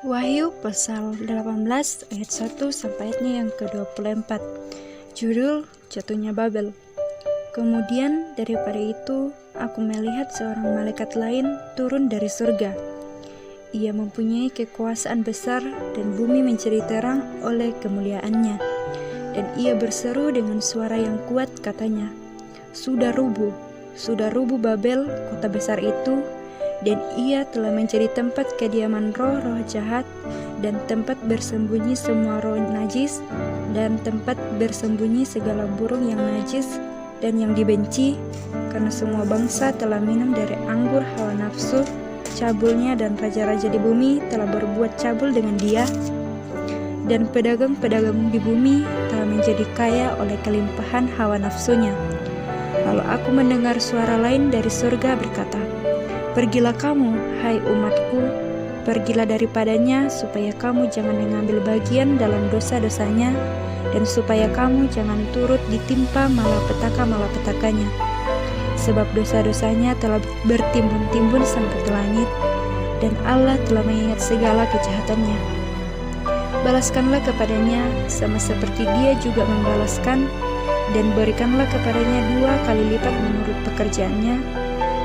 Wahyu pasal 18 ayat 1 sampai ayatnya yang ke-24. Judul Jatuhnya Babel. Kemudian daripada itu aku melihat seorang malaikat lain turun dari surga. Ia mempunyai kekuasaan besar dan bumi menjadi terang oleh kemuliaannya. Dan ia berseru dengan suara yang kuat, katanya, sudah rubuh Babel, kota besar itu, dan ia telah menjadi tempat kediaman roh-roh jahat dan tempat bersembunyi semua roh najis dan tempat bersembunyi segala burung yang najis dan yang dibenci, karena semua bangsa telah minum dari anggur hawa nafsu cabulnya, dan raja-raja di bumi telah berbuat cabul dengan dia, dan pedagang-pedagang di bumi telah menjadi kaya oleh kelimpahan hawa nafsunya. Lalu aku mendengar suara lain dari surga berkata, pergilah kamu, hai umatku, pergilah daripadanya, supaya kamu jangan mengambil bagian dalam dosa-dosanya, dan supaya kamu jangan turut ditimpa malapetaka-malapetakanya. Sebab dosa-dosanya telah bertimbun-timbun sampai ke langit, dan Allah telah mengingat segala kejahatannya. Balaskanlah kepadanya sama seperti dia juga membalaskan, dan berikanlah kepadanya 2 kali lipat menurut pekerjaannya.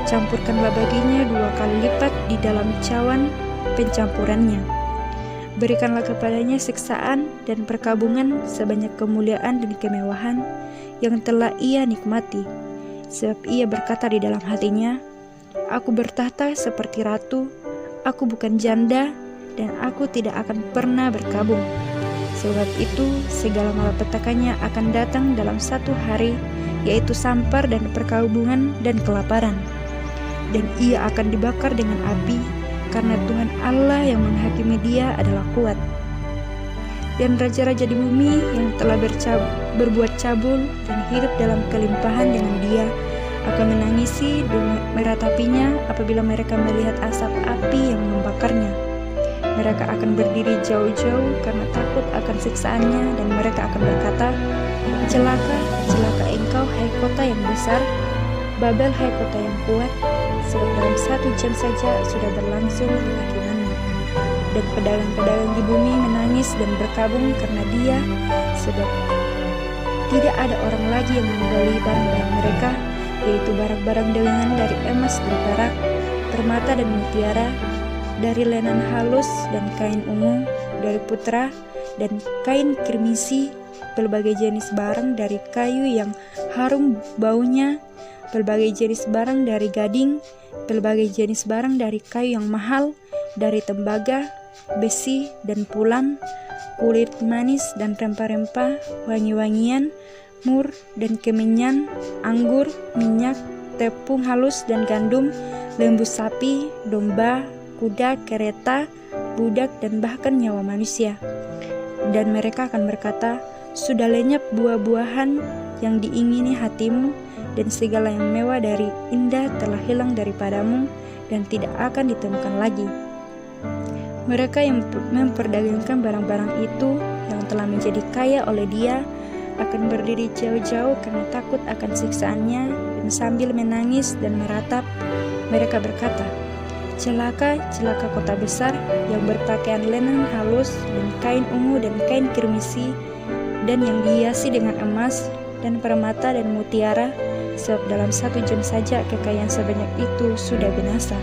Campurkanlah baginya 2 kali lipat di dalam cawan pencampurannya. Berikanlah kepadanya siksaan dan perkabungan sebanyak kemuliaan dan kemewahan yang telah ia nikmati. Sebab ia berkata di dalam hatinya, aku bertahta seperti ratu, aku bukan janda, dan aku tidak akan pernah berkabung. Sebab itu segala malapetakannya akan datang dalam 1 hari, yaitu sampar dan perkabungan dan kelaparan. Dan ia akan dibakar dengan api, karena Tuhan Allah yang menghakimi dia adalah kuat. Dan raja-raja di bumi yang telah berbuat cabul dan hidup dalam kelimpahan dengan dia akan menangisi dan meratapinya apabila mereka melihat asap api yang membakarnya. Mereka akan berdiri jauh-jauh karena takut akan siksaannya, dan mereka akan berkata, celaka, celaka engkau, hai kota yang besar, Babel, hai kota yang kuat, sebab dalam 1 jam saja sudah berlangsung kehakimanmu. Dan pedagang-pedagang di bumi menangis dan berkabung karena dia, sebab tidak ada orang lagi yang membeli barang-barang mereka, yaitu barang-barang dagangan dari emas dan perak, permata dan mutiara, dari lenan halus dan kain ungu, dari putra dan kain kirmisi, berbagai jenis barang dari kayu yang harum baunya, berbagai jenis barang dari gading, berbagai jenis barang dari kayu yang mahal, dari tembaga, besi dan pulam, kulit manis dan rempah-rempah, wangi-wangian, mur dan kemenyan, anggur, minyak, tepung halus dan gandum, lembu sapi, domba, kuda, kereta, budak, dan bahkan nyawa manusia. Dan mereka akan berkata, sudah lenyap buah-buahan yang diingini hatimu, dan segala yang mewah dari indah telah hilang daripadamu, dan tidak akan ditemukan lagi. Mereka yang memperdagangkan barang-barang itu yang telah menjadi kaya oleh dia akan berdiri jauh-jauh karena takut akan siksaannya, dan sambil menangis dan meratap, mereka berkata, celaka, celaka kota besar yang berpakaian lenan halus dan kain ungu dan kain kirmisi, dan yang dihiasi dengan emas dan permata dan mutiara, sebab dalam 1 jam saja kekayaan sebanyak itu sudah binasa.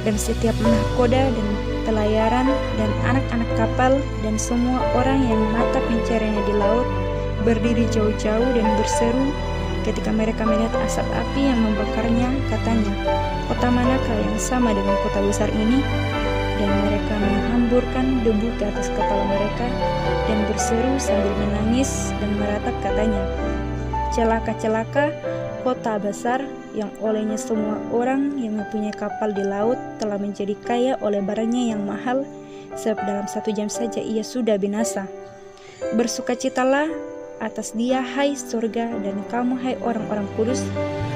Dan setiap nahkoda dan pelayaran dan anak-anak kapal dan semua orang yang mata pencariannya di laut berdiri jauh-jauh dan berseru ketika mereka melihat asap api yang membakarnya, katanya, kota manakah yang sama dengan kota besar ini? Dan mereka menghamburkan debu ke atas kepala mereka dan berseru sambil menangis dan meratap, katanya, celaka, celaka, kota besar yang olehnya semua orang yang mempunyai kapal di laut telah menjadi kaya oleh barangnya yang mahal, sebab dalam 1 jam saja ia sudah binasa. Bersukacitalah atas dia, hai surga, dan kamu, hai orang-orang kudus,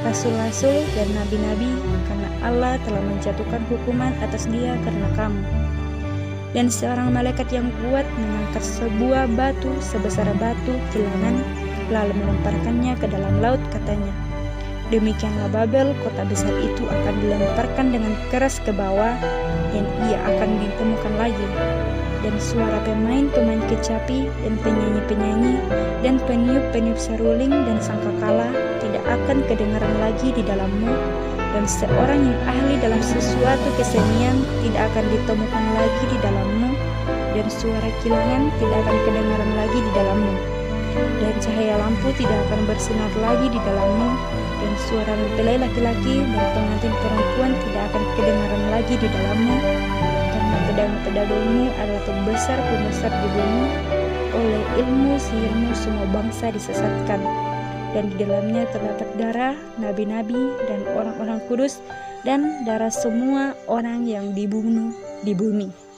rasul-rasul dan nabi-nabi, karena Allah telah menjatuhkan hukuman atas dia karena kamu. Dan seorang malaikat yang kuat mengangkat sebuah batu sebesar batu kilangan, lalu melemparkannya ke dalam laut, katanya, demikianlah Babel, kota besar itu akan dilemparkan dengan keras ke bawah, dan ia akan ditemukan lagi lagi. Dan suara pemain-pemain kecapi dan penyanyi-penyanyi dan peniup-peniup seruling dan sangkakala tidak akan kedengaran lagi di dalammu, dan seorang yang ahli dalam sesuatu kesenian tidak akan ditemukan lagi di dalammu, dan suara kilangan tidak akan kedengaran lagi di dalammu, dan cahaya lampu tidak akan bersinar lagi di dalammu, dan suara mempelai laki-laki dan pengantin perempuan tidak akan kedengaran lagi di dalammu, karena pedang-pedagangmu adalah pembesar-pembesar di bumi. Oleh ilmu sihirmu semua bangsa disesatkan, dan di dalamnya terdapat darah nabi-nabi dan orang-orang kudus, dan darah semua orang yang dibunuh di bumi.